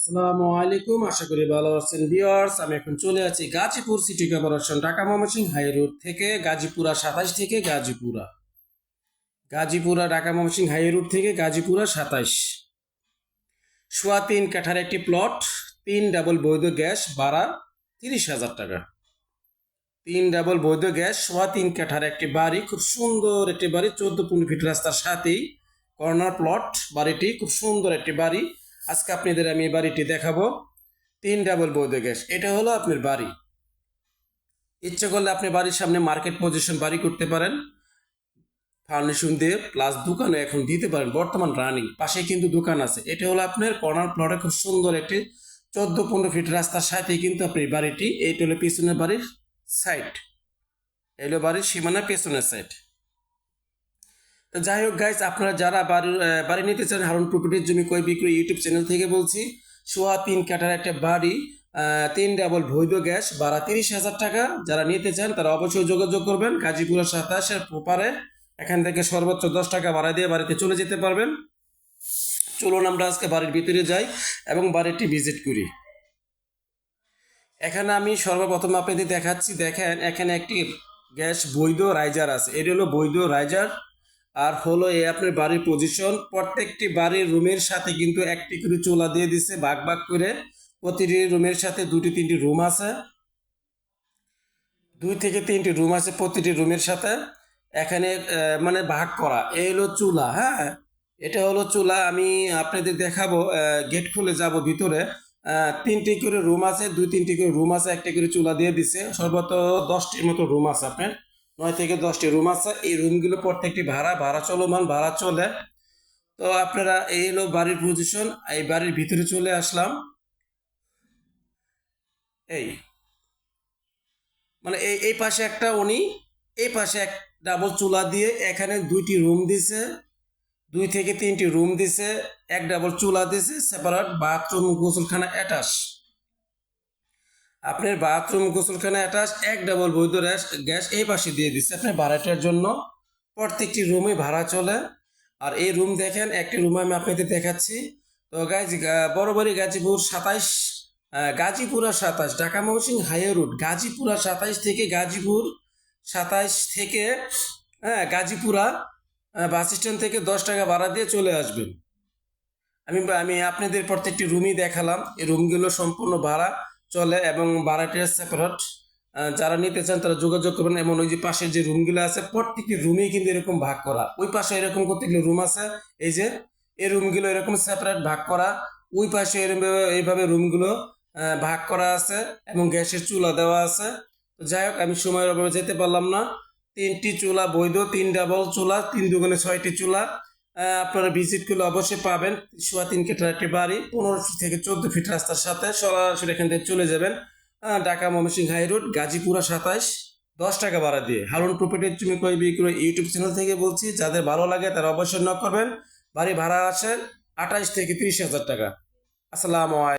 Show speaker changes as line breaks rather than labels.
আসসালামু আলাইকুম, আশা করি ভালো আছেন ভিউয়ার্স। আমি এখন চলে আছি Gazipur city corporation, Dhaka Mymensingh high road থেকে গাজীপুরা 27 থেকে গাজীপুরা ঢাকা ময়মনসিংহ হাই রোড থেকে গাজীপুরা 27 সোয়া 3 কাঠার একটি প্লট, 3 ডাবল বৈধ গ্যাস, ভাড়া 30,000 টাকা। 3 ডাবল বৈধ গ্যাস, সোয়া 3 কাঠার একটি বাড়ি, খুব সুন্দর একটি বাড়ি, 14-15 ফিট রাস্তার সাথেই কর্নার প্লট। বাড়িটি খুব সুন্দর একটি বাড়ি। আজকে আপনাদের আমি এই বাড়িটি দেখাবো। 3 ডাবল বৈধ গ্যাস, এটা হলো আপনার বাড়ি। ইচ্ছে করলে আপনি বাড়ির সামনে মার্কেট পজিশন বাড়ি করতে পারেন, ফার্নিশিং দিয়ে, প্লাস দোকানে এখন দিতে পারেন, বর্তমান রানিং। পাশে কিন্তু দোকান আছে। এটা হলো আপনার কর্নার প্লটে খুব সুন্দর একটি 14-15 ফিট রাস্তার সাথে কিন্তু আপনি বাড়িটি, এইটা হলো পিছনের বাড়ির সাইড, এলো বাড়ির সীমানা পেছনের সাইড। তো যাই হোক গাইস, আপনারা যারা বাড়ি নিতে চান, হারুন প্রপার্টির জমি ক্রয় বিক্রয় ইউটিউব চ্যানেল থেকে বলছি। সোয়া 3 কাঠার একটা বাড়ি, 3 ডাবল বৈধ গ্যাস, ভাড়া 30,000 টাকা। যারা নিতে চান তারা অবশ্যই যোগাযোগ করবেন। গাজীপুরের 27-এর প্রপারে এখান থেকে সর্বোচ্চ 10 টাকা ভাড়া দিয়ে বাড়িতে চলে যেতে পারবেন। চলুন আমরা আজকে বাড়ির ভিতরে যাই এবং বাড়িটি ভিজিট করি। এখানে আমি সর্বপ্রথম আপনাদের দেখাচ্ছি, দেখেন এখানে একটি গ্যাস বৈধ রাইজার আছে। এটি হলো বৈধ রাইজার। আর হলো এই আপনার বাড়ির পজিশন, প্রত্যেকটি বাড়ির রুমের সাথে কিন্তু একটি করে চুলা দিয়ে দিচ্ছে ভাগ ভাগ করে। প্রতিটি রুমের সাথে 2-3টি রুম আছে, 2 থেকে 3টি রুম আছে প্রতিটি রুমের সাথে। এখানে মানে ভাগ করা। এই হলো চুলা, হ্যাঁ, এটা হলো চুলা। আমি আপনাদের দেখাবো, গেট খুলে যাব ভিতরে। 3টি করে রুম আছে, 2-3টি করে রুম আছে, একটি করে চুলা দিয়ে দিচ্ছে। সর্বত 10টির মতো রুম আছে, আপনার 9 থেকে 10টি রুম আছে। এই রুমগুলো প্রত্যেকটি ভাড়া চলমান, ভাড়া চলে। তো আপনারা, এই হলো বাড়ির পজিশন। এই বাড়ির ভিতরে চলে আসলাম। এই মানে এই পাশে একটা উনি, এই পাশে এক ডাবল চুলা দিয়ে এখানে 2টি রুম দিছে, 2 থেকে 3টি রুম দিছে, এক ডাবল চুলা দিছে, সেপারেট বাথরুম গোসলখানা অ্যাটাচ। আপনার বাথরুম গোসলখানা অ্যাটাচ, এক ডাবল বৈধ গ্যাস এই পাশে দিয়ে দিচ্ছে আপনার ভাড়াটার জন্য। প্রত্যেকটি রুমে ভাড়া চলে। আর এই রুম দেখেন, একটি রুম আমি আপনাদের দেখাচ্ছি। তো বড়বাড়ি গাজীপুর 27, গাজীপুরা 27, ঢাকা ময়মনসিংহ হাই রোড, গাজীপুরা 27 থেকে গাজীপুর 27 থেকে, হ্যাঁ, গাজীপুরা বাস স্ট্যান্ড থেকে 10 টাকা ভাড়া দিয়ে চলে আসবেন। আমি আপনাদের প্রত্যেকটি রুমই দেখালাম। এই রুমগুলো সম্পূর্ণ ভাড়া চলে এবং ভাড়াটির সেপারেট। যারা নিতে চান তারা যোগাযোগ করবেন। এমন ওই যে পাশের যে রুমগুলো আছে, প্রত্যেকটি রুমেই কিন্তু এরকম ভাগ করা। ওই পাশে এরকম কতগুলো রুম আছে, এই যে এই রুমগুলো এরকম সেপারেট ভাগ করা। ওই পাশে এরকম এইভাবে রুমগুলো ভাগ করা আছে এবং গ্যাসের চুলা দেওয়া আছে। যাই হোক, আমি সময়ের অভাবে যেতে পারলাম না। 3টি চুলা বৈধ, 3 ডাবল চুলা, 3 দুগুণে 6টি চুলা। আপনারা ভিজিট করলে অবশ্যই পাবেন। সোয়া 3 কাঠার একটি বাড়ি, 15 থেকে 14 ফিট রাস্তার সাথে সরাসরি এখান থেকে চলে যাবেন ঢাকা ময়মনসিংহ হাই রোড, গাজীপুরা 27, 10 টাকা ভাড়া দিয়ে। হারুন প্রপার্টির জমি ক্রয় বিক্রয় ইউটিউব চ্যানেল থেকে বলছি। যাদের ভালো লাগে তারা অবশ্যই নক করবেন। বাড়ি ভাড়া আছে 28 থেকে 30,000 টাকা। আসসালামু আলাইকুম।